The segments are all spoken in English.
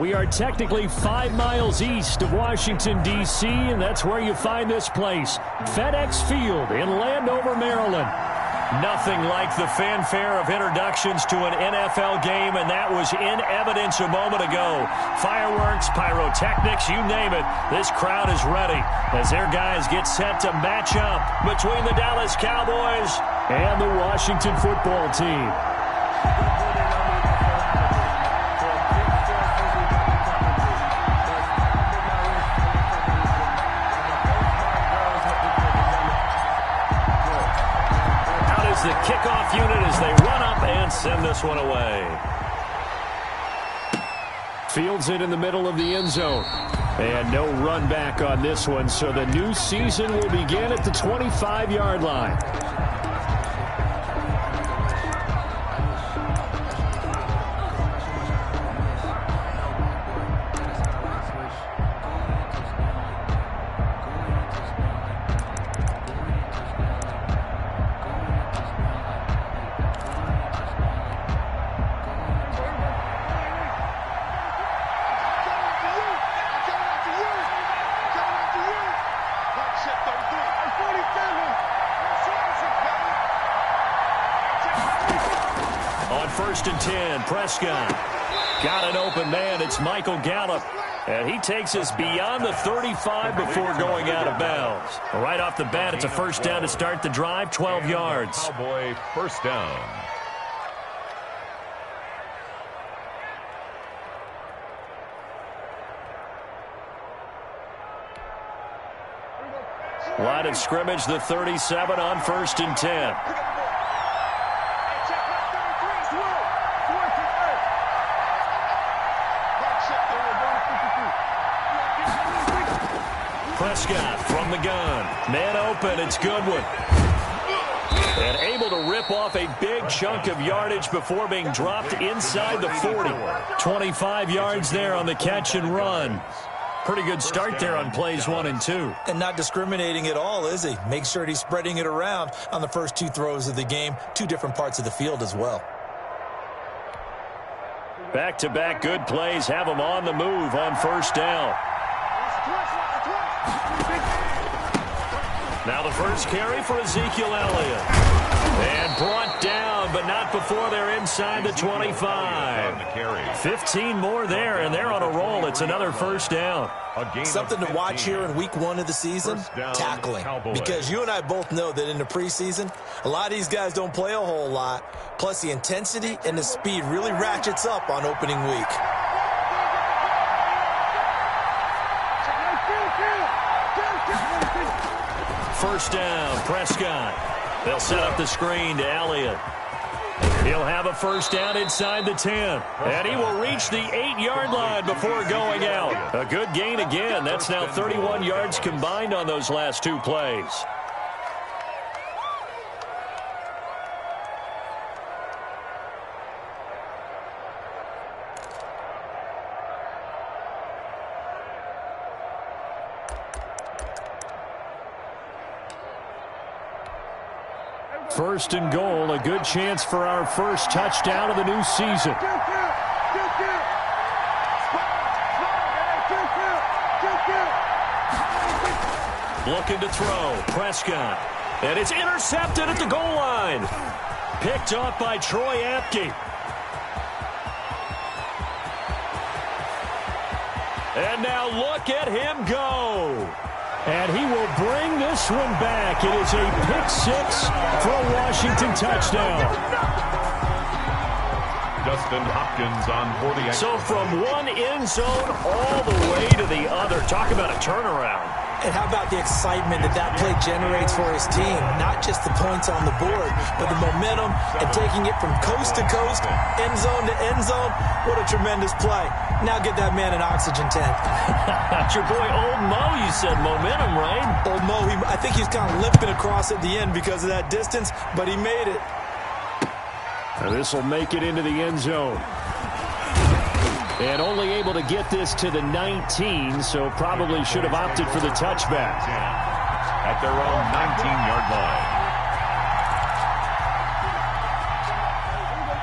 We are technically 5 miles east of Washington, D.C., and that's where you find this place, FedEx Field in Landover, Maryland. Nothing like the fanfare of introductions to an NFL game, and that was in evidence a moment ago. Fireworks, pyrotechnics, you name it. This crowd is ready as their guys get set to match up between the Dallas Cowboys and the Washington football team. The kickoff unit as they run up and send this one away. Fields it in the middle of the end zone. And no run back on this one, so the new season will begin at the 25-yard line. First and 10, Prescott. Got an open man, it's Michael Gallup. And he takes us beyond the 35 before going out of bounds. Right off the bat, it's a first down to start the drive, 12 yards. Cowboy first down. Line of scrimmage, the 37 on first and 10. Prescott from the gun. Man open, it's Goodwin. And able to rip off a big chunk of yardage before being dropped inside the 40. 25 yards there on the catch and run. Pretty good start there on plays 1 and 2. And not discriminating at all, is he? Make sure he's spreading it around on the first 2 throws of the game. 2 different parts of the field as well. Back-to-back good plays have him on the move on first down. Now the first carry for Ezekiel Elliott. And brought down, but not before they're inside the 25. 15 more there, and they're on a roll. It's another first down. Something to watch here in week 1 of the season, tackling. Because you and I both know that in the preseason, a lot of these guys don't play a whole lot. Plus the intensity and the speed really ratchets up on opening week. First down, Prescott. They'll set up the screen to Elliott. He'll have a first down inside the 10. And he will reach the 8-yard line before going out. A good gain again. That's now 31 yards combined on those last 2 plays. First and goal, a good chance for our first touchdown of the new season. Looking to throw, Prescott. And it's intercepted at the goal line. Picked off by Troy Apke. And now look at him go. And he will bring this one back. It is a pick 6 for a Washington touchdown. Justin Hopkins on for the extra. So from one end zone all the way to the other. Talk about a turnaround. And how about the excitement that play generates for his team? Not just the points on the board, but the momentum and taking it from coast to coast, end zone to end zone. What a tremendous play. Now get that man an oxygen tank. That's your boy Old Mo, you said. Momentum, right? Old Mo, I think he's kind of limping across at the end because of that distance, but he made it. Now this will make it into the end zone. And only able to get this to the 19, so probably should have opted for the touchback. At their own 19-yard line.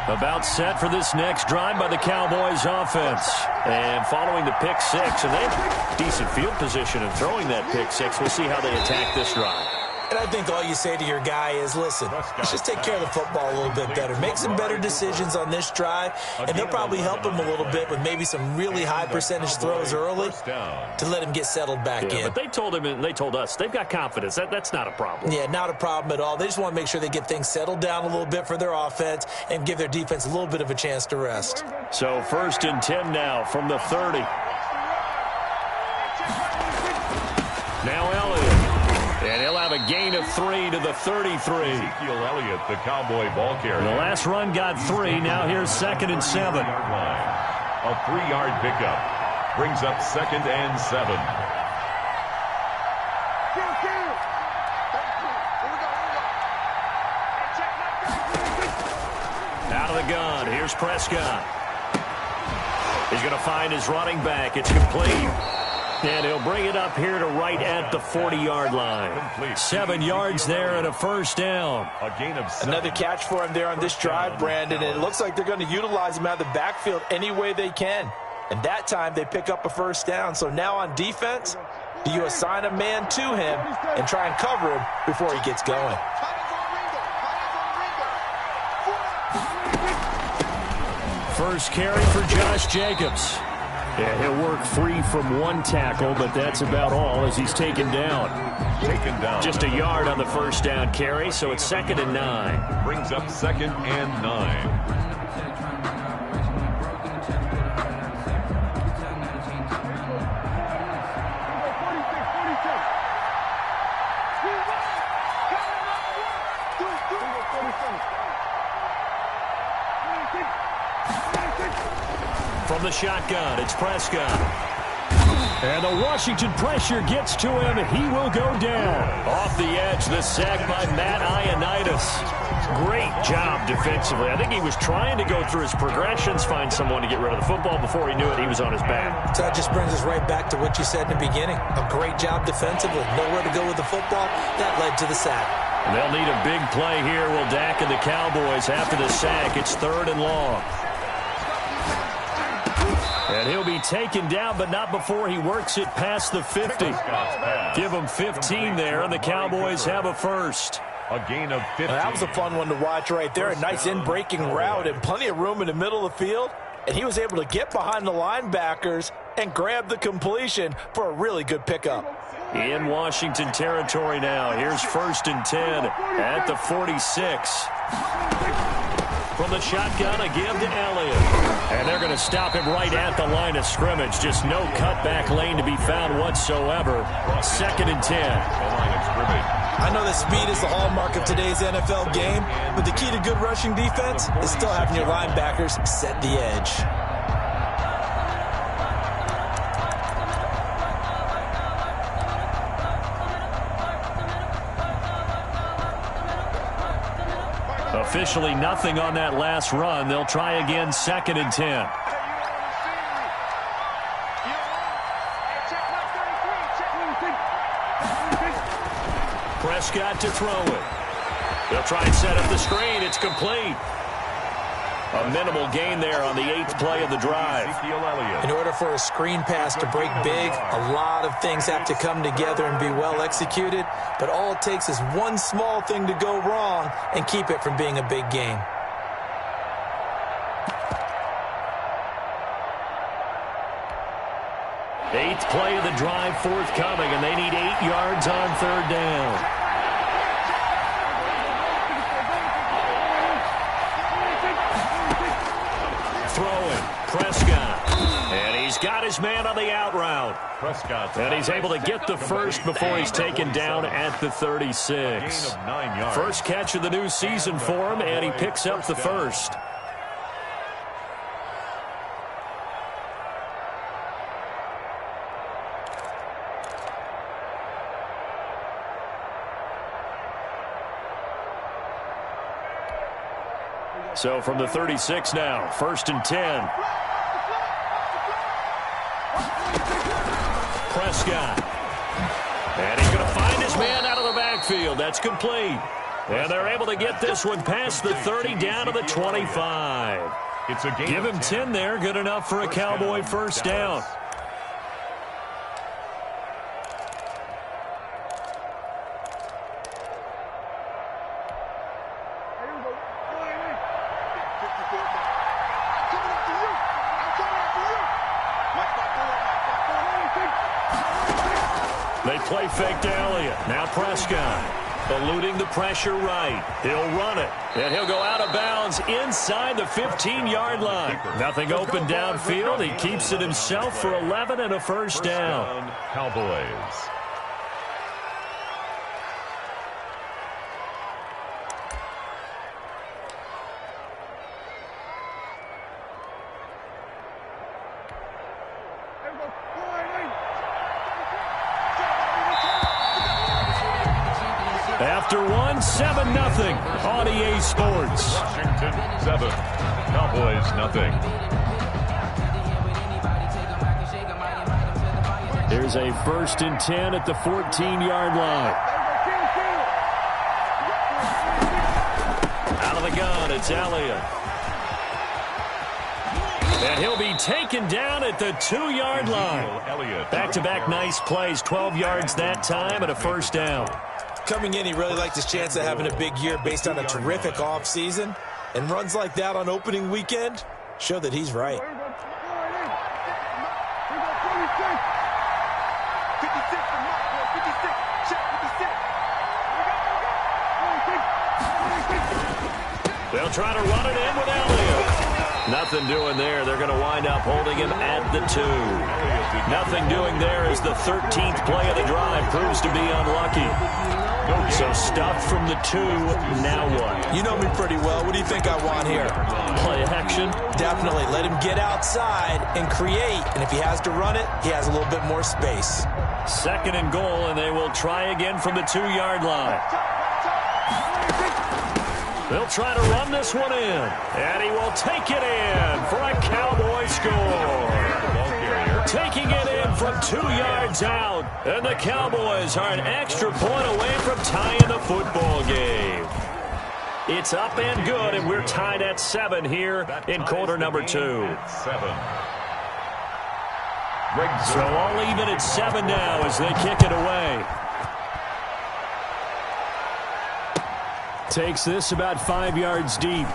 About set for this next drive by the Cowboys offense. And following the pick six, and they have decent field position in throwing that pick six. We'll see how they attack this drive. And I think all you say to your guy is, listen, let's just take care of the football a little bit better. Make some better decisions on this drive, and they'll probably help him a little bit with maybe some really high percentage throws early to let him get settled back in. But they told him and they told us they've got confidence. That's not a problem. Yeah, not a problem at all. They just want to make sure they get things settled down a little bit for their offense and give their defense a little bit of a chance to rest. So 1st and 10 now from the 30. Now Elliott. And he'll have a gain of 3 to the 33. Ezekiel Elliott, the Cowboy ball carrier. The last run got 3. Now here's 2nd and 7. A 3-yard pickup brings up 2nd and 7. Out of the gun. Here's Prescott. He's going to find his running back. It's complete. And he'll bring it up here to right at the 40-yard line. 7 yards there and a first down. A gain of 7. Another catch for him there on this drive, Brandon, and it looks like they're going to utilize him out of the backfield any way they can. And that time they pick up a first down. So now on defense, do you assign a man to him and try and cover him before he gets going? First carry for Josh Jacobs. Yeah, he'll work free from one tackle, but that's about all as he's taken down. Just a yard on the first down carry, so it's 2nd and 9. Brings up 2nd and 9. From the shotgun, it's Prescott. And the Washington pressure gets to him. He will go down. Off the edge, the sack by Matt Ioannidis. Great job defensively. I think he was trying to go through his progressions, find someone to get rid of the football. Before he knew it, he was on his back. So that just brings us right back to what you said in the beginning. A great job defensively. Nowhere to go with the football. That led to the sack. They'll need a big play here, will Dak and the Cowboys after the sack. It's 3rd and long. And he'll be taken down, but not before he works it past the 50. Give him 15 there, and the Cowboys have a first. A gain of 15. That was a fun one to watch right there. A nice in-breaking route and plenty of room in the middle of the field. And he was able to get behind the linebackers and grab the completion for a really good pickup. In Washington territory now. Here's 1st and 10 at the 46. From the shotgun, a give to Elliott. And they're going to stop him right at the line of scrimmage. Just no cutback lane to be found whatsoever. 2nd and 10. I know that speed is the hallmark of today's NFL game, but the key to good rushing defense is still having your linebackers set the edge. Officially nothing on that last run. They'll try again, 2nd and 10. Prescott to throw it. They'll try and set up the screen. It's complete. A minimal gain there on the 8th play of the drive. In order for a screen pass to break big, a lot of things have to come together and be well executed, but all it takes is one small thing to go wrong and keep it from being a big gain. Eighth play of the drive forthcoming, and they need 8 yards on 3rd down. Prescott. And he's got his man on the out route. Prescott. And he's able to get the first before he's taken down at the 36. First catch of the new season for him, and he picks up the first. So from the 36 now, 1st and 10. Prescott. And he's going to find his man out of the backfield. That's complete. And they're able to get this one past the 30 down to the 25. It's a game. Give him 10 there. Good enough for a Cowboy first down. They play fake to Elliott. Now Prescott. Eluding the pressure right. He'll run it. And he'll go out of bounds inside the 15-yard line. Nothing open downfield. He keeps it himself for 11 and a first down. Cowboys. After one, 7-0 on EA Sports. Washington 7, Cowboys nothing. Here's a 1st and 10 at the 14-yard line. Out of the gun, it's Elliott. And he'll be taken down at the 2-yard line. Back-to-back nice plays, 12 yards that time and a first down. Coming in, he really liked his chance of having a big year based on a terrific offseason. And runs like that on opening weekend show that he's right. They'll try to run it in with Elliott. Nothing doing there. They're going to wind up holding him at the 2. Nothing doing there as the 13th play of the drive proves to be unlucky. So stuff from the 2. Now what? You know me pretty well. What do you think I want here? Play action? Definitely. Let him get outside and create. And if he has to run it, he has a little bit more space. 2nd and goal, and they will try again from the 2-yard line. They'll try to run this one in. And he will take it in for a Cowboy score. Taking it in from 2 yards out. And the Cowboys are an extra point away from tying the football game. It's up and good, and we're tied at 7 here in quarter number 2. 7. So all even at 7 now as they kick it away. Takes this about 5 yards deep.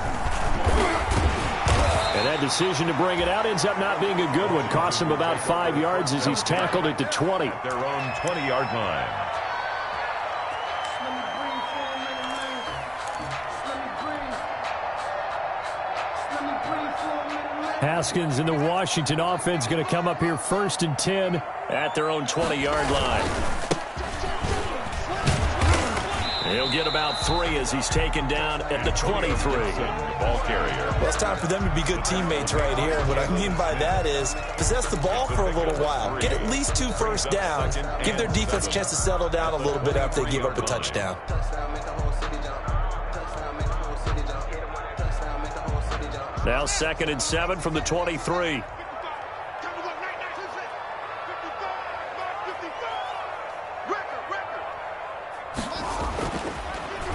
And that decision to bring it out ends up not being a good one. Costs him about 5 yards as he's tackled at the 20. Their own 20-yard line. Haskins and the Washington offense going to come up here 1st and 10 at their own 20-yard line. He'll get about 3 as he's taken down at the 23. Ball carrier. Well, it's time for them to be good teammates right here. What I mean by that is possess the ball for a little while. Get at least 2 first downs. Give their defense a chance to settle down a little bit after they give up a touchdown. Now 2nd and 7 from the 23.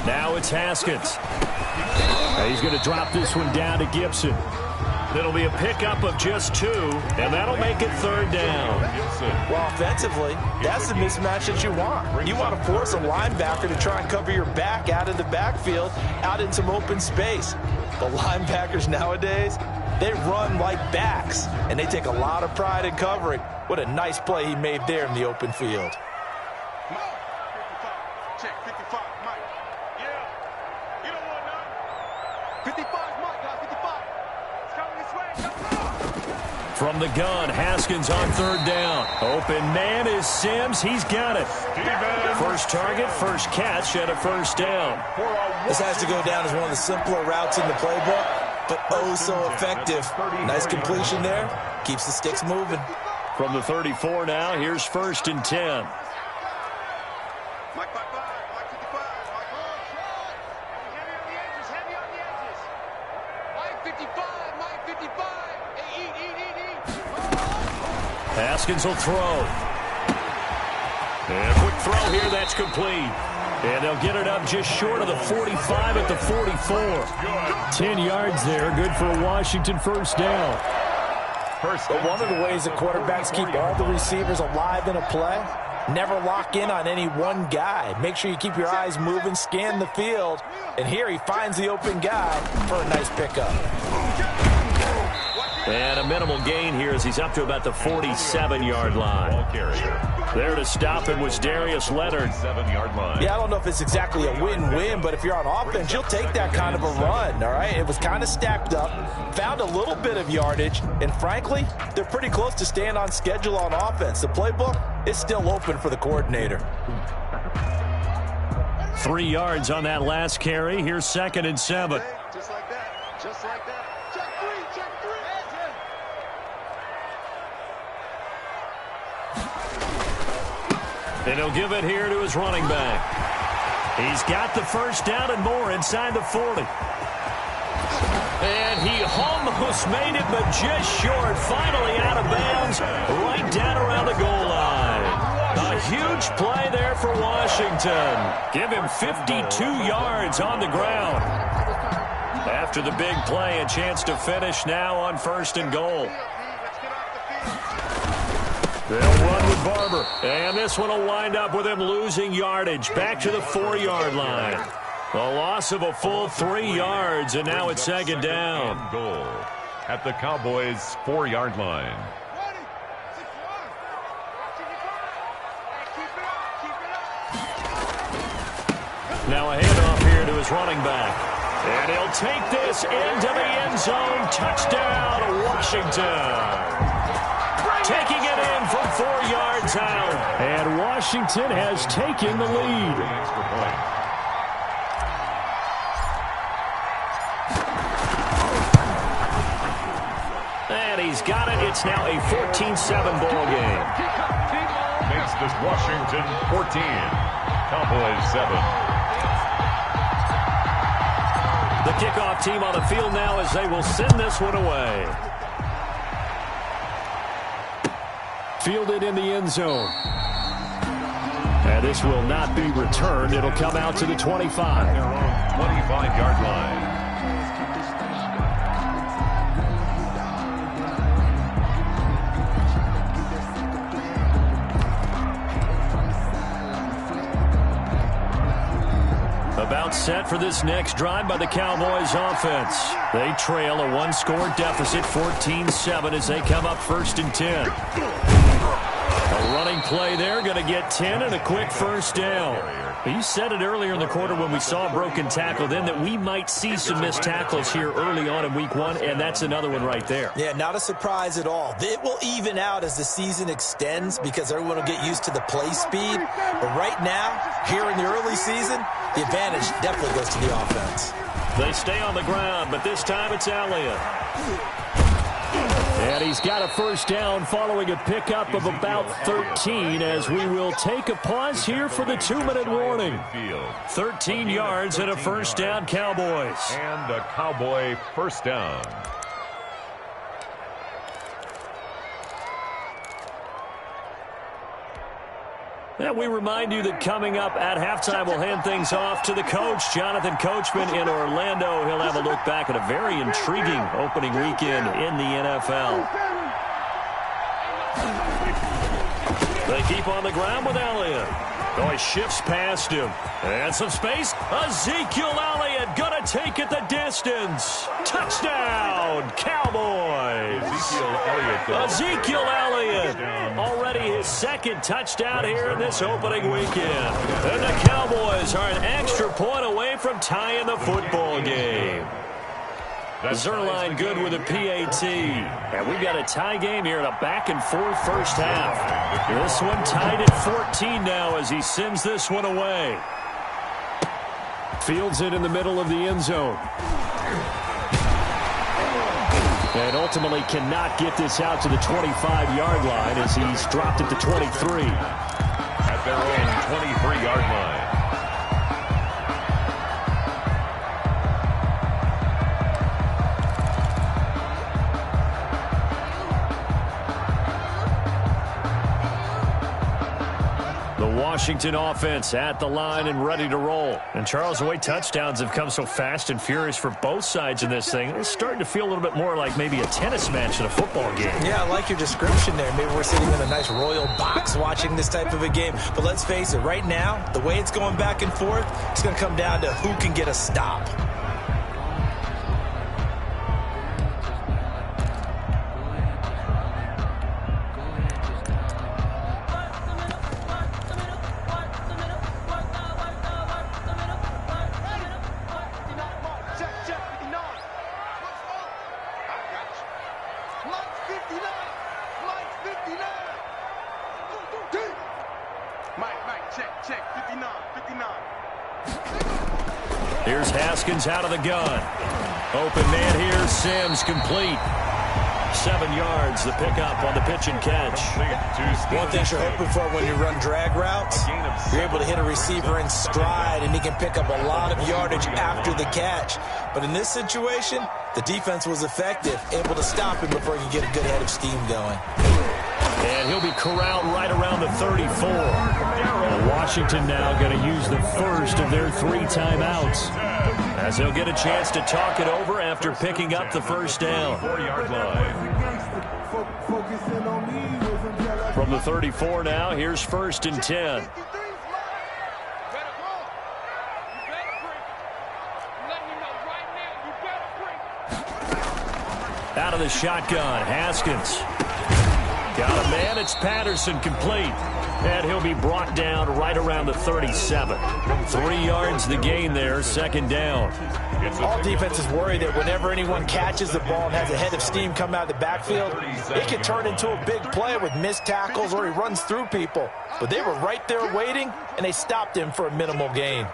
Now it's Haskins. Now he's going to drop this one down to Gibson. It'll be a pickup of just 2, and that'll make it 3rd down. Well, offensively, that's the mismatch that you want. You want to force a linebacker to try and cover your back out of the backfield, out in some open space. The linebackers nowadays, they run like backs, and they take a lot of pride in covering. What a nice play he made there in the open field. From the gun, Haskins on 3rd down. Open man is Sims. He's got it. First target, first catch, and a first down. This has to go down as one of the simpler routes in the playbook, but oh so effective. Nice completion there. Keeps the sticks moving. From the 34 now, here's 1st and 10. Haskins will throw. And a quick throw here, that's complete. And they'll get it up just short of the 45 at the 44. 10 yards there. Good for a Washington first down. But one of the ways that quarterbacks keep all the receivers alive in a play, never lock in on any one guy. Make sure you keep your eyes moving, scan the field. And here he finds the open guy for a nice pickup. And a minimal gain here as he's up to about the 47-yard line. There to stop him was Darius Leonard. 7-yard line. Yeah, I don't know if it's exactly a win-win, but if you're on offense, you'll take that kind of a run, all right? It was kind of stacked up, found a little bit of yardage, and frankly, they're pretty close to staying on schedule on offense. The playbook is still open for the coordinator. 3 yards on that last carry. Here's 2nd and 7. Just like that. Just like that. Check three. Check three. And he'll give it here to his running back. He's got the first down and more inside the 40. And he almost made it, but just short. Finally out of bounds, right down around the goal line. A huge play there for Washington. Give him 52 yards on the ground. After the big play, a chance to finish now on 1st and goal. They'll run with Barber. And this one will wind up with him losing yardage. Back to the 4-yard line. A loss of a full 3 yards, and now it's 2nd down. And goal at the Cowboys' 4-yard line. Now a handoff here to his running back. And he'll take this into the end zone. Touchdown, Washington. Taking it in from 4 yards out. And Washington has taken the lead. And he's got it. It's now a 14-7 ball game. Makes this Washington 14. Cowboys 7. The kickoff team on the field now as they will send this one away. Fielded in the end zone. And this will not be returned. It'll come out to the 25. 25-yard line. About set for this next drive by the Cowboys offense. They trail a 1-score deficit, 14-7 as they come up 1st and 10. A running play there, going to get 10 and a quick first down. You said it earlier in the quarter when we saw a broken tackle then that we might see some missed tackles here early on in week 1, and that's another one right there. Yeah, not a surprise at all. It will even out as the season extends because everyone will get used to the play speed. But right now, here in the early season, the advantage definitely goes to the offense. They stay on the ground, but this time it's Elliott. And he's got a first down following a pickup of about 13 as we will take a pause here for the 2-minute warning. 13 yards and a first down, Cowboys. And a Cowboy first down. And we remind you that coming up at halftime, we'll hand things off to the coach, Jonathan Coachman in Orlando. He'll have a look back at a very intriguing opening weekend in the NFL. They keep on the ground with Elliott. Oh, he shifts past him. And some space. Ezekiel Elliott going to take it the distance. Touchdown, Cowboys. Ezekiel Elliott. Already his 2nd touchdown here in this opening weekend. And the Cowboys are an extra point away from tying the football game. Zerline good with a PAT. And we've got a tie game here in a back-and-forth first half. This one tied at 14 now as he sends this one away. Fields it in the middle of the end zone. And ultimately cannot get this out to the 25-yard line as he's dropped it to 23. At their own 23-yard line. Washington offense at the line and ready to roll. And Charles, the way touchdowns have come so fast and furious for both sides in this thing, it's starting to feel a little bit more like maybe a tennis match in a football game. Yeah, I like your description there. Maybe we're sitting in a nice royal box watching this type of a game. But let's face it, right now, the way it's going back and forth, it's going to come down to who can get a stop. Here's Haskins out of the gun. Open man here, Sims complete. 7 yards, the pickup on the pitch and catch. One thing you're hoping for when you run drag routes, you're able to hit a receiver in stride, and he can pick up a lot of yardage after the catch. But in this situation, the defense was effective, able to stop him before he could get a good head of steam going. And he'll be corralled right around the 34. Washington now going to use the first of their 3 timeouts, as they'll get a chance to talk it over after picking up the first down. 4-yard line. From the 34 now, here's 1st and 10. Out of the shotgun, Haskins. Got a man, it's Patterson complete. And he'll be brought down right around the 37. 3 yards the gain there, 2nd down. All defenses worry that whenever anyone catches the ball and has a head of steam come out of the backfield, it can turn into a big play with missed tackles or he runs through people. But they were right there waiting, and they stopped him for a minimal gain.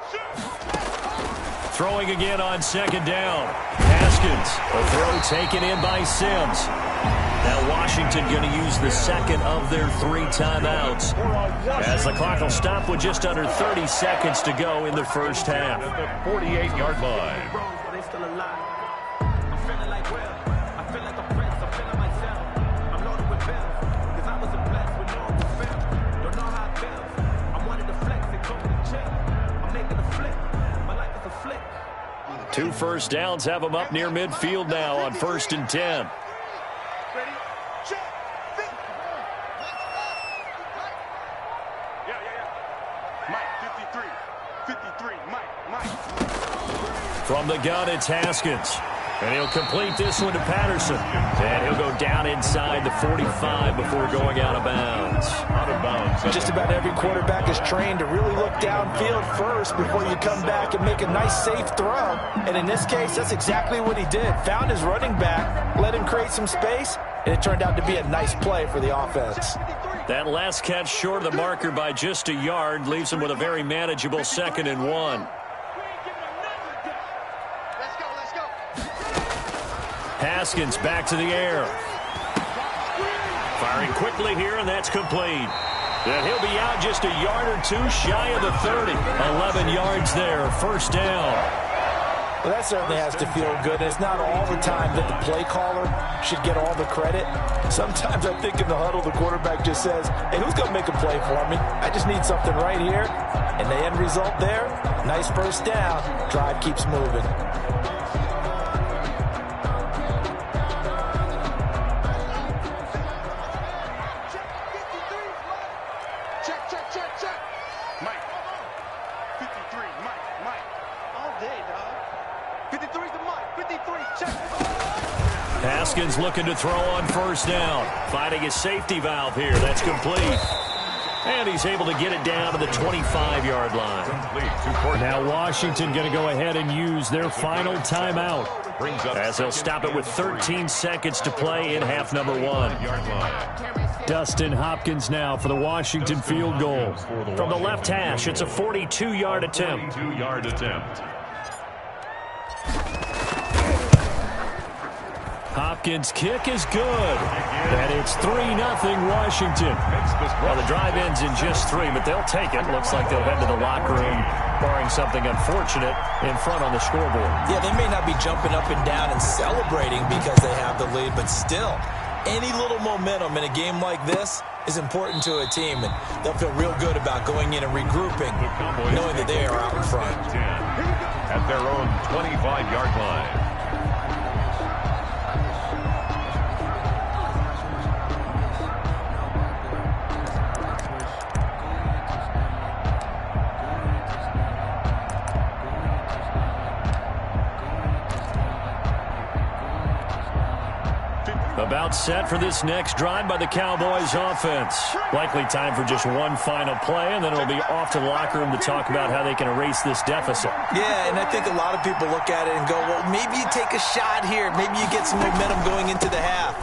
Throwing again on 2nd down. Haskins, a throw taken in by Sims. Now Washington going to use the 2nd of their 3 timeouts, as the clock will stop with just under 30 seconds to go in the first half. The 48-yard line. Two first downs have them up near midfield now on 1st and 10. From the gun, it's Haskins. And he'll complete this one to Patterson. And he'll go down inside the 45 before going out of bounds. Out of bounds. Just about every quarterback is trained to really look downfield first before you come back and make a nice, safe throw. And in this case, that's exactly what he did. Found his running back, let him create some space, and it turned out to be a nice play for the offense. That last catch short of the marker by just a yard leaves him with a very manageable 2nd and 1. Haskins back to the air. Firing quickly here, and that's complete. And he'll be out just a yard or 2 shy of the 30. 11 yards there, 1st down. Well, that certainly has to feel good. It's not all the time that the play caller should get all the credit. Sometimes I think in the huddle, the quarterback just says, hey, who's going to make a play for me? I just need something right here. And the end result there, nice first down. Drive keeps moving. Haskins looking to throw on 1st down. Finding his safety valve here. That's complete. And he's able to get it down to the 25-yard line. Now Washington going to go ahead and use their final timeout, as they'll stop it with 13 seconds to play in half number 1. Dustin Hopkins now for the Washington field goal. From the left hash, it's a 42-yard attempt. 42-yard attempt. Hopkins' kick is good. And it's 3-0 Washington. Well, the drive ends in just 3, but they'll take it. Looks like they'll head to the locker room, barring something unfortunate in front on the scoreboard. Yeah, they may not be jumping up and down and celebrating because they have the lead, but still, Any little momentum in a game like this is important to a team, and they'll feel real good about going in and regrouping, knowing that they are out in front. At their own 25-yard line. About set for this next drive by the Cowboys offense. Likely time for just one final play, and then it'll be off to the locker room to talk about how they can erase this deficit. Yeah, and I think a lot of people look at it and go, well, maybe you take a shot here. Maybe you get some momentum going into the half.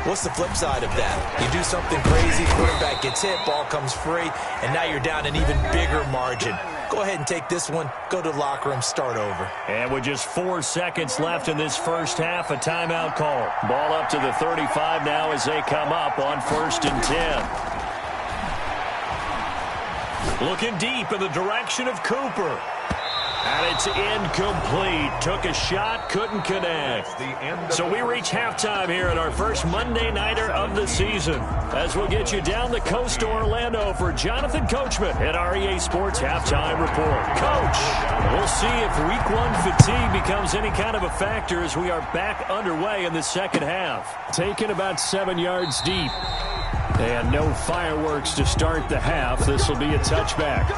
What's the flip side of that? You do something crazy, quarterback gets hit, ball comes free, and now you're down an even bigger margin. Go ahead and take this one, go to the locker room, start over. And with just 4 seconds left in this first half, a timeout call. Ball up to the 35 now as they come up on 1st and 10. Looking deep in the direction of Cooper. And it's incomplete. Took a shot, couldn't connect. So we reach halftime here at our first Monday Nighter of the season. As we'll get you down the coast to Orlando for Jonathan Coachman at our EA Sports Halftime Report. Coach, we'll see if Week 1 fatigue becomes any kind of a factor as we are back underway in the second half. Taken about 7 yards deep. And no fireworks to start the half. This will be a touchback.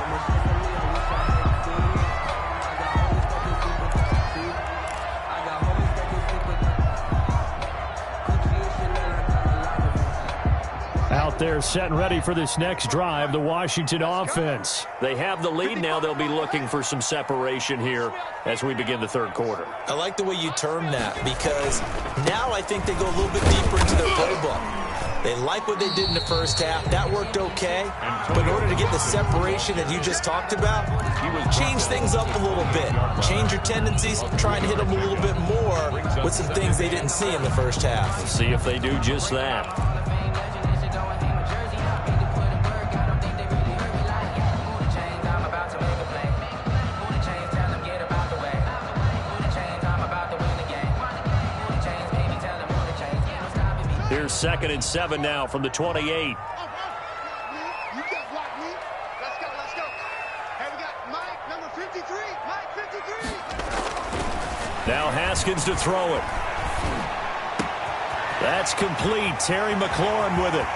Out there set and ready for this next drive, the Washington offense. They have the lead now. They'll be looking for some separation here as we begin the third quarter. I like the way you term that because now I think they go a little bit deeper into their playbook. They like what they did in the first half. That worked okay. But in order to get the separation that you just talked about, change things up a little bit. Change your tendencies. Try and hit them a little bit more with some things they didn't see in the first half. We'll see if they do just that. Here's 2nd and 7 now from the 28. You got block me. Let's go, let's go. Hey, we got Mike, number 53. Mike, 53. Now Haskins to throw it. That's complete. Terry McLaurin with it.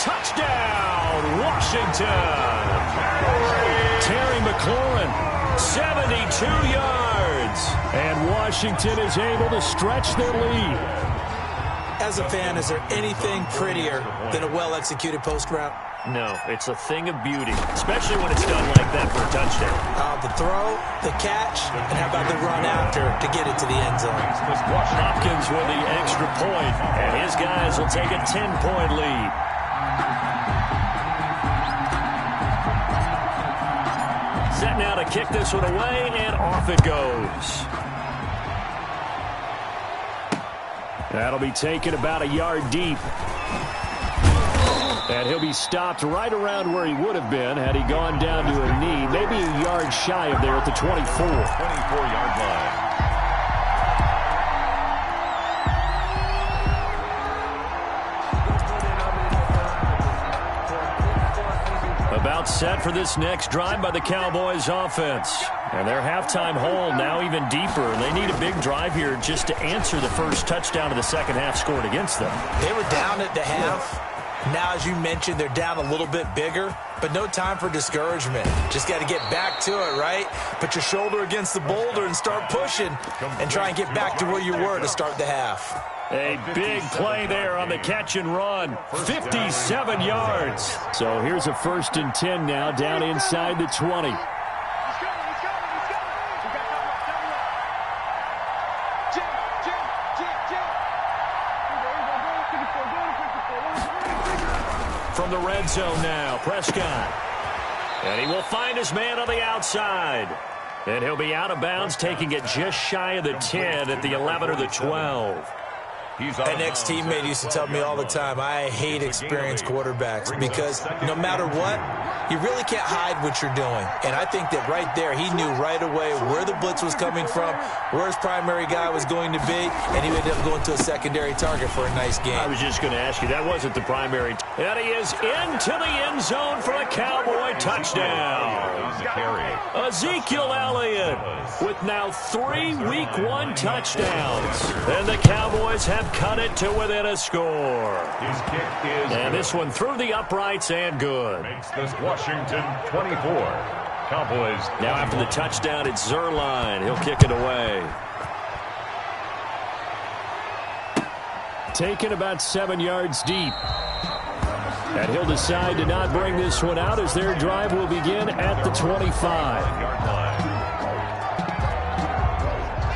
Touchdown, Washington. Terry McLaurin, 72 yards. And Washington is able to stretch their lead. As a fan, is there anything prettier than a well-executed post route? No, it's a thing of beauty, especially when it's done like that for a touchdown. The throw, the catch, and how about the run after to get it to the end zone? Hopkins with the extra point, and his guys will take a 10-point lead. Set now to kick this one away, and off it goes. That'll be taken about a yard deep. And he'll be stopped right around where he would have been had he gone down to a knee, maybe a yard shy of there at the 24. 24-yard line. About set for this next drive by the Cowboys offense. And their halftime hole now even deeper. And they need a big drive here just to answer the first touchdown of the second half scored against them. They were down at the half. Now, as you mentioned, they're down a little bit bigger, but no time for discouragement. Just got to get back to it, right? Put your shoulder against the boulder and start pushing and try and get back to where you were to start the half. A big play there on the catch and run. 57 yards. So here's a 1st and 10 now down inside the 20. From the red zone now, Prescott. And he will find his man on the outside. And he'll be out of bounds, taking it just shy of the 10 at the 11 or the 12. An ex-teammate used to tell me all the time, I hate experienced quarterbacks because no matter what, you really can't hide what you're doing. And I think that right there, he knew right away where the blitz was coming from, where his primary guy was going to be, and he ended up going to a secondary target for a nice game. I was just going to ask you, that wasn't the primary. And he is into the end zone for a Cowboy touchdown. Ezekiel Elliott with now 3 Week 1 touchdowns. And the Cowboys have cut it to within a score. His kick is and this one through the uprights and good. Makes this Washington 24. Cowboys. Now after the touchdown, it's Zerline. He'll kick it away. Taken about 7 yards deep. And he'll decide to not bring this one out as their drive will begin at the 25.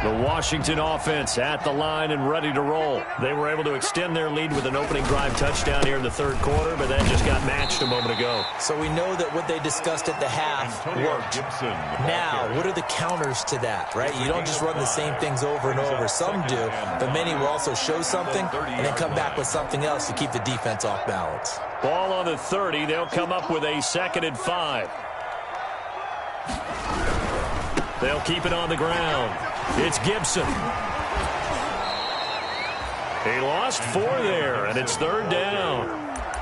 The Washington offense at the line and ready to roll. They were able to extend their lead with an opening drive touchdown here in the third quarter, but that just got matched a moment ago. So we know that what they discussed at the half worked. Now, what are the counters to that, right? You don't just run the same things over and over. Some do, but many will also show something and then come back with something else to keep the defense off balance. Ball on the 30. They'll come up with a 2nd and 5. They'll keep it on the ground. It's Gibson. He lost 4 there, and it's 3rd down.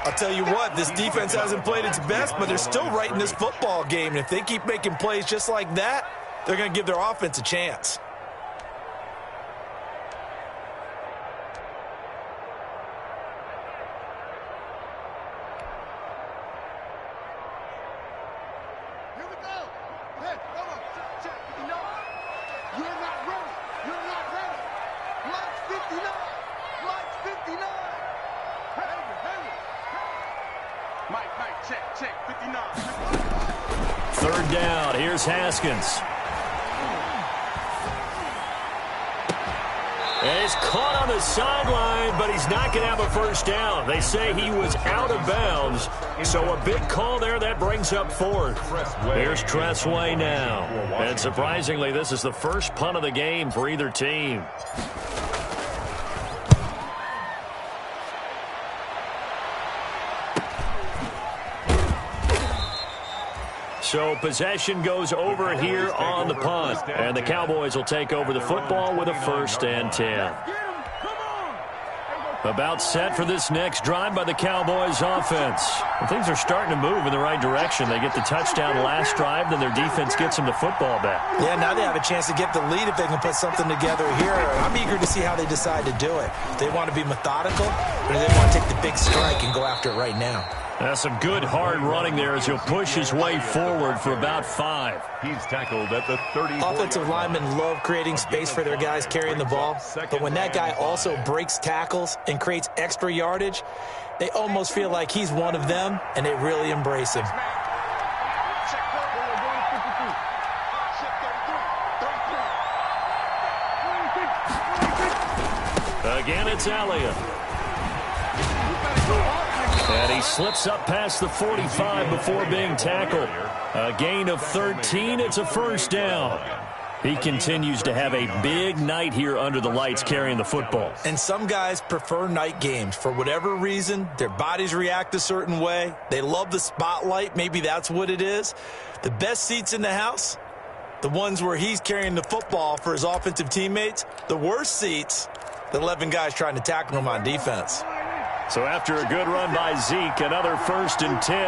I'll tell you what, this defense hasn't played its best, but they're still right in this football game. And if they keep making plays just like that, they're going to give their offense a chance. Here we go. Hey, come on. Check. No. You're not ready. You're not ready. Lights 59. Lights 59. Hey. Mike, check. 59. 3rd down. Here's Haskins. And he's caught on the sideline, but he's not going to have a first down. They say he was out of bounds. So a big call there that brings up 4th. Here's Tressway now. And surprisingly, this is the first punt of the game for either team. So possession goes over here on the punt. And the Cowboys will take over the football with a 1st and 10. About set for this next drive by the Cowboys offense. And things are starting to move in the right direction. They get the touchdown last drive, then their defense gets them the football back. Yeah, now they have a chance to get the lead if they can put something together here. I'm eager to see how they decide to do it. They want to be methodical, or do they want to take the big strike and go after it right now? That's some good hard running there as he'll push his way forward for about 5. He's tackled at the 30. Offensive linemen love creating space for their guys carrying the ball, but when that guy also breaks tackles and creates extra yardage, they almost feel like he's one of them, and they really embrace him. Again, it's Elliott. And he slips up past the 45 before being tackled. A gain of 13. It's a 1st down. He continues to have a big night here under the lights carrying the football. And some guys prefer night games. For whatever reason, their bodies react a certain way. They love the spotlight. Maybe that's what it is. The best seats in the house, the ones where he's carrying the football for his offensive teammates. The worst seats, the 11 guys trying to tackle him on defense. So after a good run by Zeke, another 1st and 10.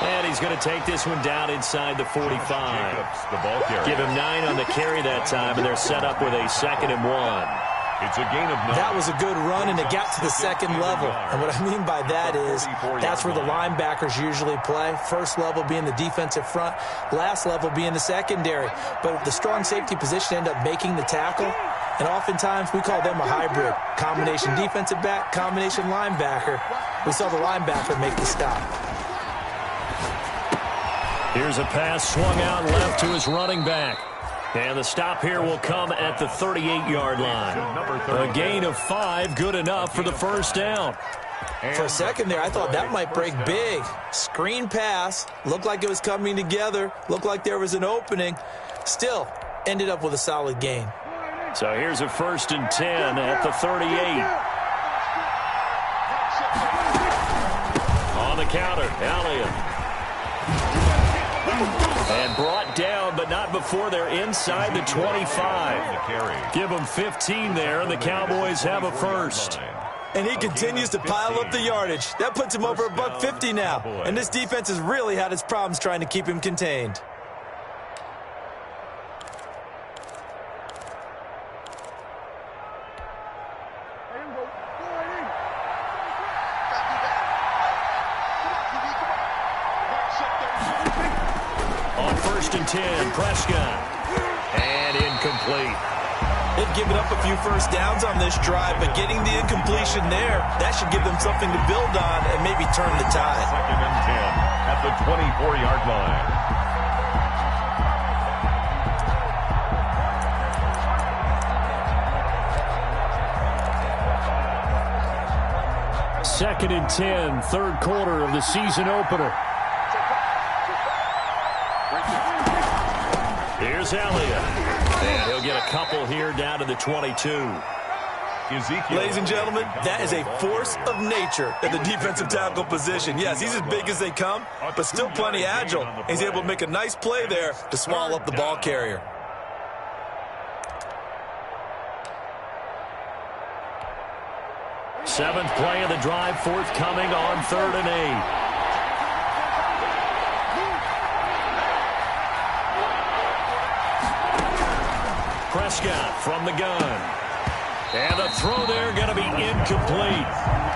And he's going to take this one down inside the 45. Give him 9 on the carry that time, and they're set up with a 2nd and 1. It's a gain of 9. That was a good run, and it got to the 2nd level. And what I mean by that is that's where the linebackers usually play. First level being the defensive front, last level being the secondary. But the strong safety position end up making the tackle. And oftentimes we call them a hybrid. Combination defensive back, combination linebacker. We saw the linebacker make the stop. Here's a pass swung out left to his running back. And the stop here will come at the 38-yard line. A gain of 5, good enough for the 1st down. For a second there, I thought that might break big. Screen pass. Looked like it was coming together. Looked like there was an opening. Still, ended up with a solid gain. So here's a 1st and 10 at the 38. On the counter, Elliott. And brought down, but not before they're inside the 25. Give them 15 there, and the Cowboys have a first. And he continues to pile up the yardage. That puts him over $150 now. And this defense has really had its problems trying to keep him contained. On 1st and 10, Prescott. And incomplete. They've given up a few first downs on this drive, but getting the incompletion there, that should give them something to build on and maybe turn the tide. 2nd and 10 at the 24-yard line. Second and 10, third quarter of the season opener. Here's Elliott. And he'll get a couple here down to the 22. Ladies and gentlemen, that is a force of nature at the defensive tackle position. Yes, he's as big as they come, but still plenty agile. He's able to make a nice play there to swallow up the ball carrier. Seventh play of the drive, forthcoming on 3rd and 8. Prescott from the gun. And the throw there going to be incomplete.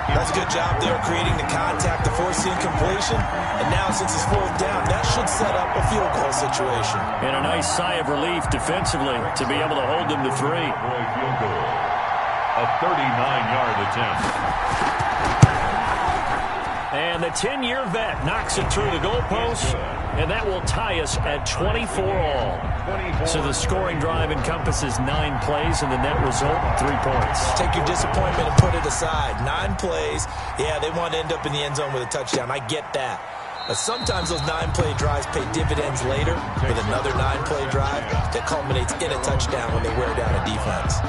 That's a good job there creating the contact to force the incompletion. And now since it's 4th down, that should set up a field goal situation. And a nice sigh of relief defensively to be able to hold them to 3. Field goal. A 39-yard attempt. And the 10-year vet knocks it through the goalpost. And that will tie us at 24 all. So the scoring drive encompasses 9 plays, and the net result, 3 points. Take your disappointment and put it aside. 9 plays. Yeah, they want to end up in the end zone with a touchdown. I get that. But sometimes those 9-play drives pay dividends later with another 9-play drive that culminates in a touchdown when they wear down a defense.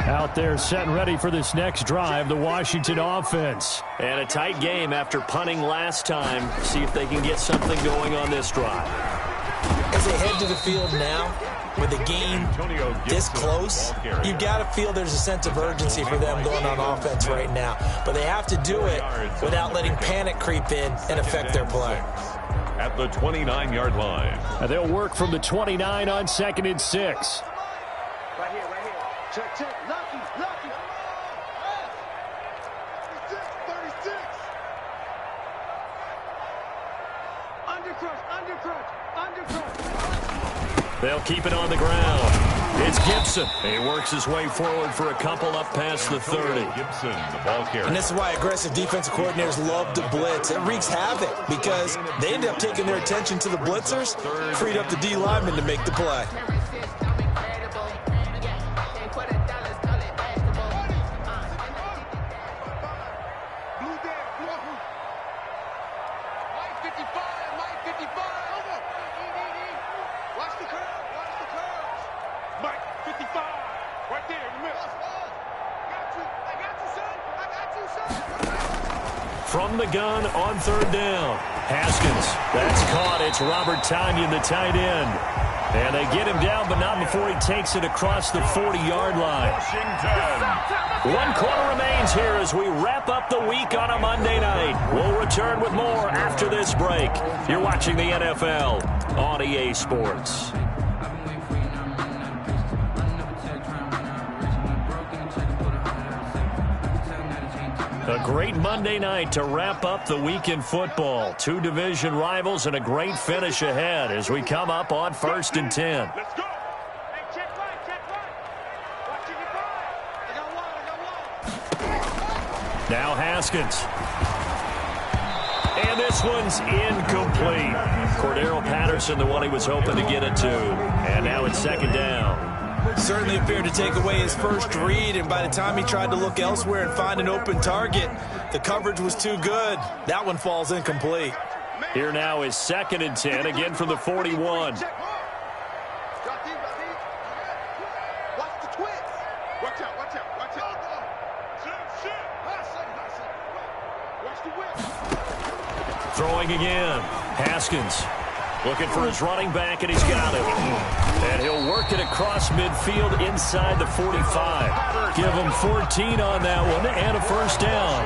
Out there set and ready for this next drive, the Washington offense. And a tight game after punting last time. See if they can get something going on this drive. As they head to the field now, with the game this close, you've got to feel there's a sense of urgency for them going on offense right now. But they have to do it without letting panic creep in and affect their play. At the 29-yard line. And they'll work from the 29 on 2nd and 6. Right here. Check. Lucky. 36. Undercrush. They'll keep it on the ground. It's Gibson. He works his way forward for a couple up past the 30. Gibson, the ball carrier. And this is why aggressive defensive coordinators love to blitz. It wreaks havoc because they end up taking their attention to the blitzers, freed up the D lineman to make the play. From the gun on 3rd down. Haskins. That's caught. It's Robert Tonyan, the tight end. And they get him down, but not before he takes it across the 40-yard line. Washington. 1 quarter remains here as we wrap up the week on a Monday night. We'll return with more after this break. You're watching the NFL on EA Sports. A great Monday night to wrap up the week in football. 2 division rivals and a great finish ahead as we come up on 1st and 10. Let's go. Hey, check right. Watch it, I got one. Now Haskins. And this one's incomplete. Cordero Patterson, the one he was hoping to get it to. And now it's second down. Certainly appeared to take away his first read, and by the time he tried to look elsewhere and find an open target, the coverage was too good. That one falls incomplete. Here now is second and 10, again from the 41. Throwing again. Haskins looking for his running back, and he's got it. And he'll work it across midfield inside the 45. Give him 14 on that one and a first down.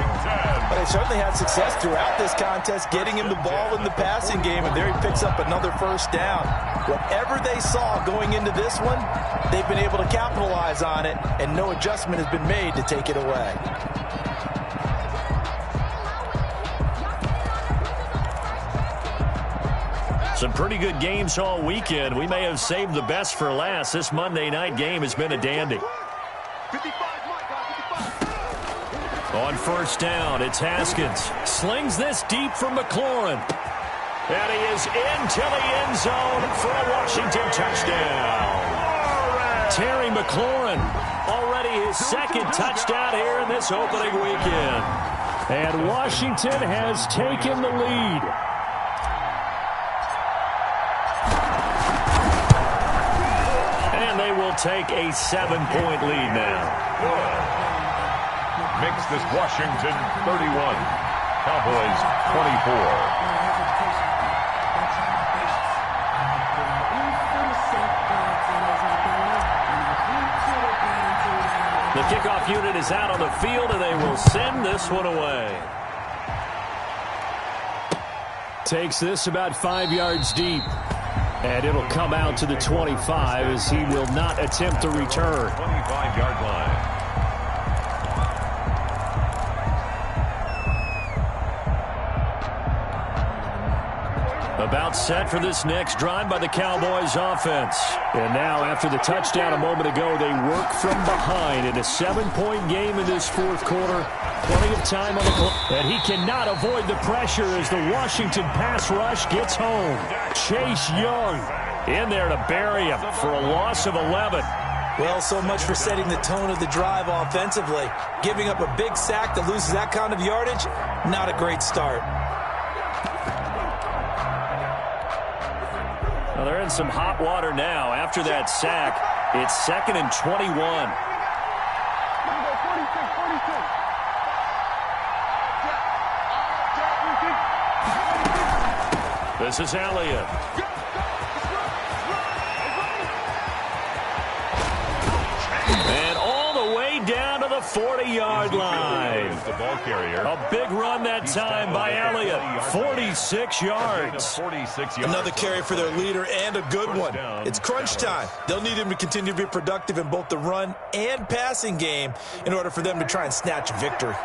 But they certainly had success throughout this contest, getting him the ball in the passing game, and there he picks up another first down. Whatever they saw going into this one, they've been able to capitalize on it, and no adjustment has been made to take it away. Some pretty good games all weekend. We may have saved the best for last. This Monday night game has been a dandy. On first down, it's Haskins. Slings this deep from McLaurin. And he is into the end zone for a Washington touchdown. Terry McLaurin, already his second touchdown here in this opening weekend. And Washington has taken the lead. They will take a 7-point lead now. Makes this Washington 31, Cowboys 24. The kickoff unit is out on the field, and they will send this one away. Takes this about 5 yards deep. And it'll come out to the 25 as he will not attempt to return. 25-yard line. About set for this next drive by the Cowboys offense. And now after the touchdown a moment ago, they work from behind in a 7-point game in this fourth quarter. Plenty of time on the clock. And he cannot avoid the pressure as the Washington pass rush gets home. Chase Young in there to bury him for a loss of 11. Well, so much for setting the tone of the drive offensively. Giving up a big sack that loses that kind of yardage, not a great start. Well, they're in some hot water now. After that sack, it's second and 21. This is Elliott. And all the way down to the 40-yard line. The ball carrier. A big run that time by Elliott. 46 yards. Another carry for their leader and a good one. It's crunch time. They'll need him to continue to be productive in both the run and passing game in order for them to try and snatch a victory.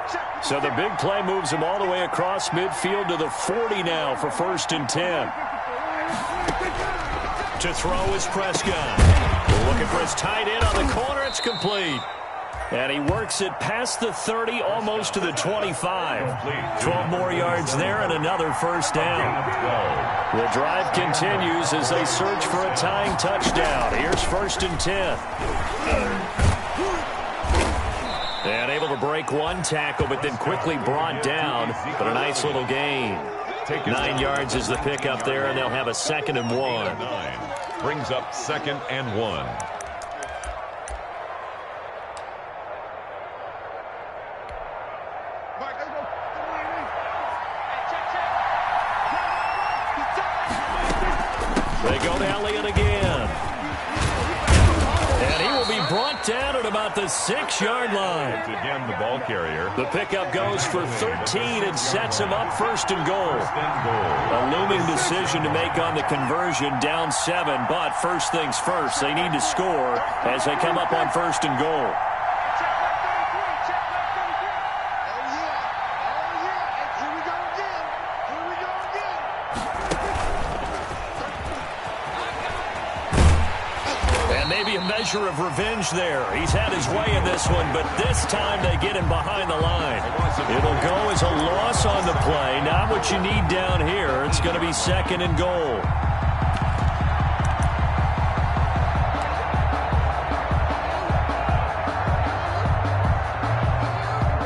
So the big play moves him all the way across midfield to the 40 now for first and 10. To throw is Prescott. Looking for his tight end on the corner. It's complete. And he works it past the 30, almost to the 25. 12 more yards there and another first down. The drive continues as they search for a tying touchdown. Here's first and 10. And able to break one tackle, but then quickly brought down. But a nice little gain. 9 yards is the pickup there, and they'll have a second and 1. Brings up second and 1. They go to Elliott again. And he will be brought down at about the 6-yard line. Again, the ball carrier. The pickup goes for 13 and sets him up first and goal. A looming decision to make on the conversion, down 7. But first things first, they need to score as they come up on first and goal. maybe a measure of revenge there. He's had his way in this one, but this time they get him behind the line. It'll go as a loss on the play. Not what you need down here. It's going to be second and goal.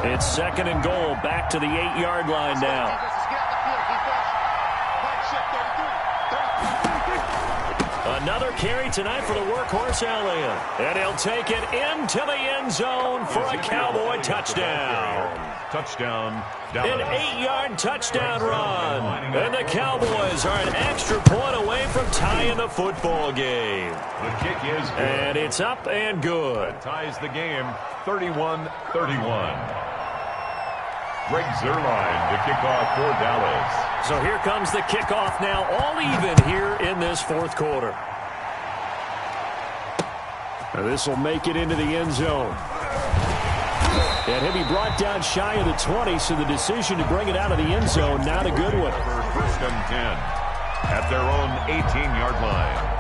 It's second and goal, back to the 8-yard line now. Another carry tonight for the workhorse Elliott. And he'll take it into the end zone for a Cowboy touchdown. Touchdown, An 8-yard touchdown run. And the Cowboys are an extra point away from tying the football game. The kick is good. And it's up and good. Ties the game 31-31. Greg Zuerlein to kick off for Dallas. So here comes the kickoff now, all even here in this fourth quarter. This will make it into the end zone. And he'll be brought down shy of the 20, so the decision to bring it out of the end zone, not a good one. First and 10 at their own 18-yard line.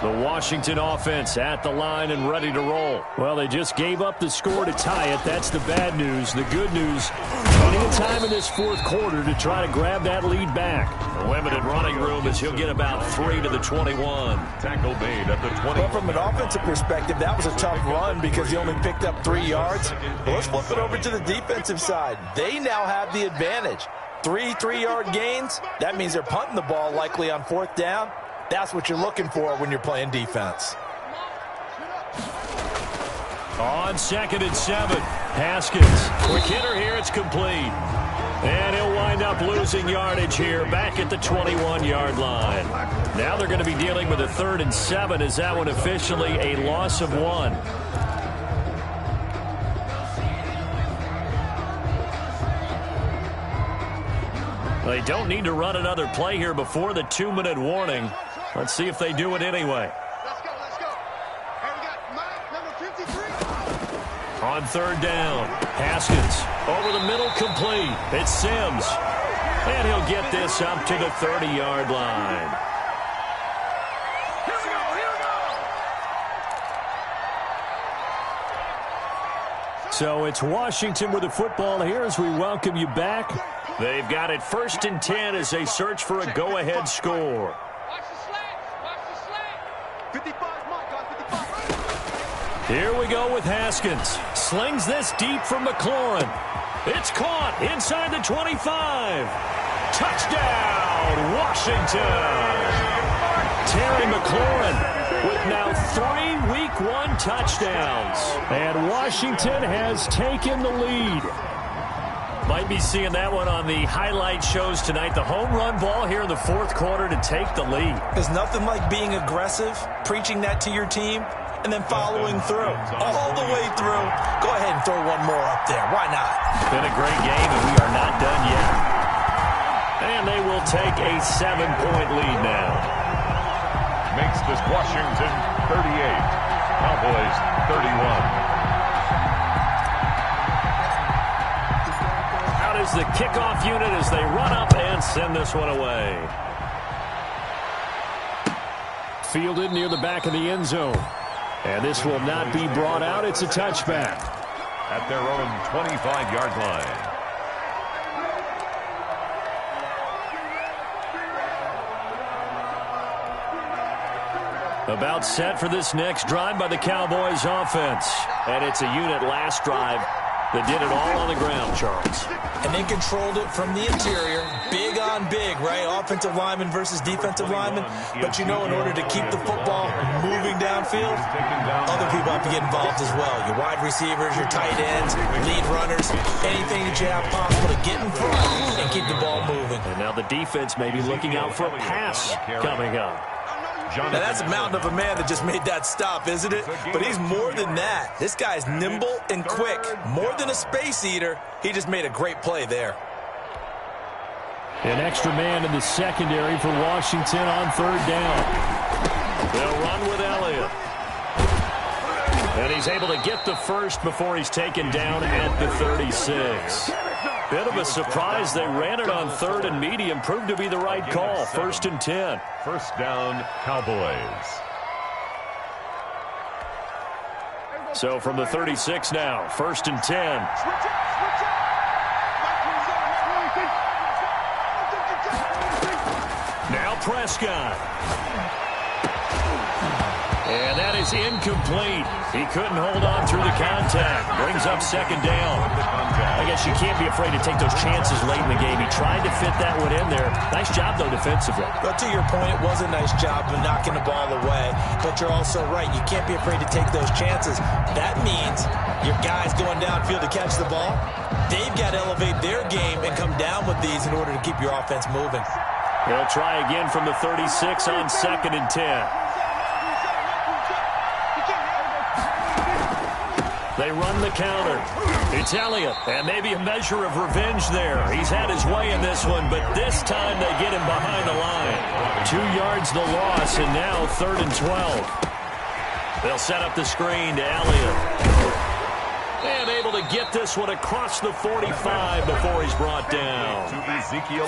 The Washington offense at the line and ready to roll. Well, they just gave up the score to tie it. That's the bad news. The good news, plenty of time in this fourth quarter to try to grab that lead back. A limited running room as he'll get about 3 to the 21. Tackle made at the 20. Well, from an offensive perspective, that was a tough run because he only picked up 3 yards. Well, let's flip it over to the defensive side. They now have the advantage. 3 3-yard gains. That means they're punting the ball likely on fourth down. That's what you're looking for when you're playing defense. On second and 7, Haskins. Quick hitter here, it's complete. And he'll wind up losing yardage here back at the 21-yard line. Now they're going to be dealing with a 3rd and 7 as that one officially a loss of 1. They don't need to run another play here before the 2-minute warning. Let's see if they do it anyway. Let's go, let's go. And we got Mike, number 53. On 3rd down, Haskins over the middle, complete. It's Sims. And he'll get this up to the 30-yard line. Here we go, here we go. So it's Washington with the football here as we welcome you back. They've got it 1st and 10 as they search for a go-ahead score. Watch the slants, watch the slant. 55, Mike, on 55. Here we go with Haskins. Slings this deep from McLaurin. It's caught inside the 25. Touchdown, Washington. Terry McLaurin with now 3 Week 1 touchdowns. And Washington has taken the lead. Might be seeing that one on the highlight shows tonight. The home run ball here in the fourth quarter to take the lead. There's nothing like being aggressive, preaching that to your team, and then following through. All the way through. Go ahead and throw one more up there. Why not? Been a great game, and we are not done yet. And they will take a 7-point lead now. Makes this Washington 38. Cowboys 31. Is the kickoff unit as they run up and send this one away. Fielded near the back of the end zone. And this will not be brought out. It's a touchback. At their own 25-yard line. About set for this next drive by the Cowboys offense. And it's a unit last drive that did it all on the ground, Charles. And they controlled it from the interior. Big on big, right? Offensive lineman versus defensive lineman. But you know, in order to keep the football moving downfield, other people have to get involved as well. Your wide receivers, your tight ends, lead runners, anything that you have possible to get in front and keep the ball moving. And now the defense may be looking out for a pass coming up. Now, that's a mountain of a man that just made that stop, isn't it? But he's more than that. This guy's nimble and quick. More than a space eater, he just made a great play there. An extra man in the secondary for Washington on 3rd down. They'll run with Elliott. And he's able to get the first before he's taken down at the 36. Bit of a surprise. They ran it on 3rd and medium. Proved to be the right call. 1st and 10. First down, Cowboys. So from the 36 now, 1st and 10. Now Prescott. And that is incomplete. He couldn't hold on through the contact. Brings up 2nd down. I guess you can't be afraid to take those chances late in the game. He tried to fit that one in there. Nice job, though, defensively. But to your point, it was a nice job of knocking the ball away. But you're also right. You can't be afraid to take those chances. That means your guys going downfield to catch the ball, they've got to elevate their game and come down with these in order to keep your offense moving. He'll try again from the 36 on 2nd and 10. They run the counter. It's Elliott, and maybe a measure of revenge there. He's had his way in this one, but this time they get him behind the line. 2 yards the loss, and now 3rd and 12. They'll set up the screen to Elliott. And able to get this one across the 45 before he's brought down.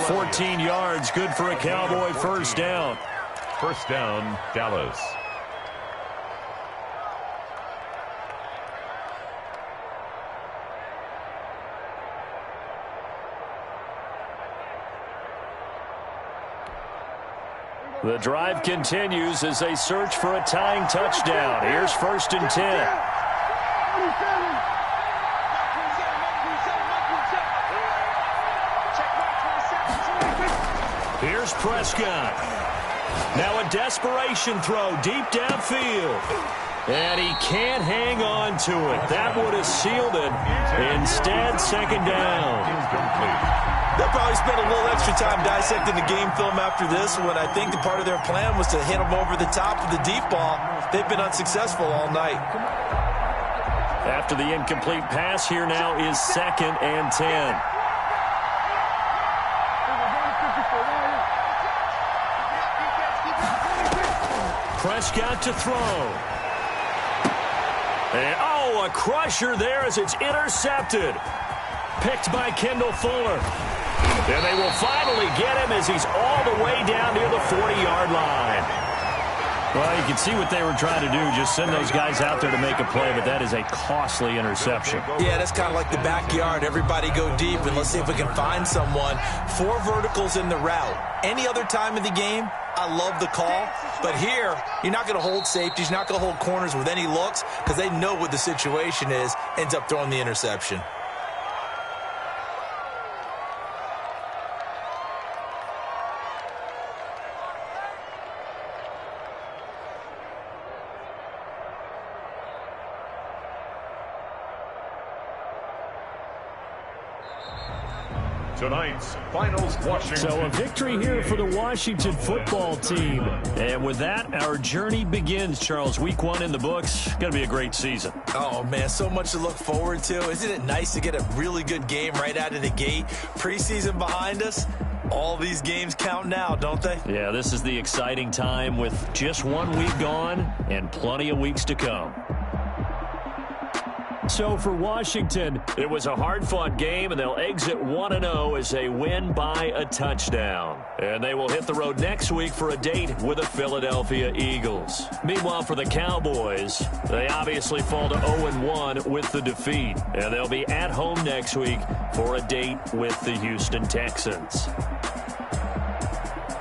14 yards, good for a Cowboy first down. First down, Dallas. The drive continues as they search for a tying touchdown. Here's 1st and 10. Here's Prescott. Now a desperation throw deep downfield. And he can't hang on to it. That would have sealed it. Instead, 2nd down. Incomplete. They'll probably spend a little extra time dissecting the game film after this one. I think the part of their plan was to hit them over the top of the deep ball. They've been unsuccessful all night. After the incomplete pass, here now is 2nd and 10. Prescott to throw. And, oh, a crusher there as it's intercepted. Picked by Kendall Fuller. And they will finally get him as he's all the way down near the 40-yard line. Well, you can see what they were trying to do, just send those guys out there to make a play, but that is a costly interception. Yeah, that's kind of like the backyard. Everybody go deep, and let's see if we can find someone. 4 verticals in the route. Any other time of the game, I love the call. But here, you're not going to hold safeties, you're not going to hold corners with any looks because they know what the situation is, ends up throwing the interception. Tonight's finals, Washington. So a victory here for the Washington football team. And with that, our journey begins, Charles. Week 1 in the books. Going to be a great season. Oh, man, so much to look forward to. Isn't it nice to get a really good game right out of the gate? Preseason behind us. All these games count now, don't they? Yeah, this is the exciting time with just 1 week gone and plenty of weeks to come. So for Washington, it was a hard-fought game, and they'll exit 1-0 as they win by a touchdown. And they will hit the road next week for a date with the Philadelphia Eagles. Meanwhile, for the Cowboys, they obviously fall to 0-1 with the defeat. And they'll be at home next week for a date with the Houston Texans.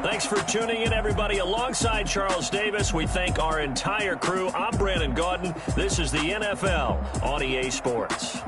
Thanks for tuning in, everybody. Alongside Charles Davis, we thank our entire crew. I'm Brandon Gaudin. This is the NFL on EA Sports.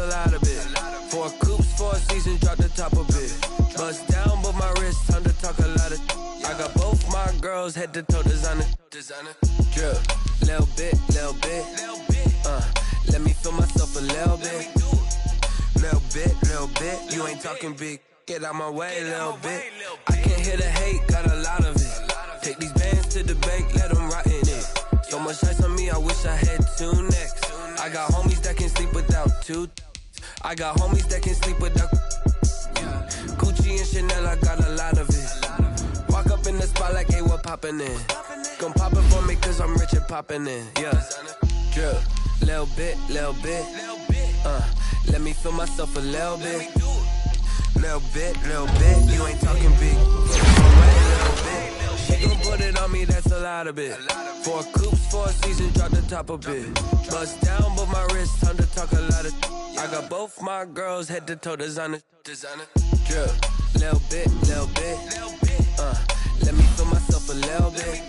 a lot of it. 4 coops, 4 seasons, drop the top a bit. Bust down, but my wrist, time to talk a lot of. I got both my girls head to toe designer. Drip, little bit. Let me feel myself a little bit. Little bit. You ain't talking big. Get out my way, little bit. I can't hear the hate, got a lot of it. Take these bands to the bank, let them rot in it. So much ice on me, I wish I had 2 necks. I got homies that can sleep without 2. I got homies that can sleep without. Gucci and Chanel, I got a lot of it. Walk up in the spot like, hey, what poppin' in? Gon' pop it for me, cause I'm rich and poppin' in. Yeah, drip, little bit. Let me feel myself a little bit. Little bit. You ain't talking big. Get out my way, little bit. She gon' put it on me, that's a lot of it. 4 coops, 4 seasons, drop the top a bit. Bust down, but my wrist, time to talk a lot of. I got both my girls head to toe designer. Drip, little bit. Let me feel myself a little bit.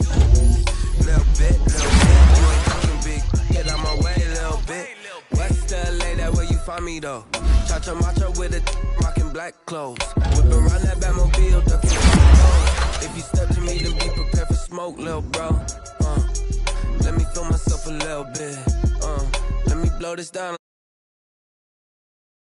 Little bit. You ain't talking big. Get out my way, little bit. West LA, that where you find me though. Cha-cha macha with a rockin' black clothes. Whip around that Batmobile, ducking from. If you step to me, then be prepared for smoke, little bro. Let me feel myself a little bit. Let me blow this down.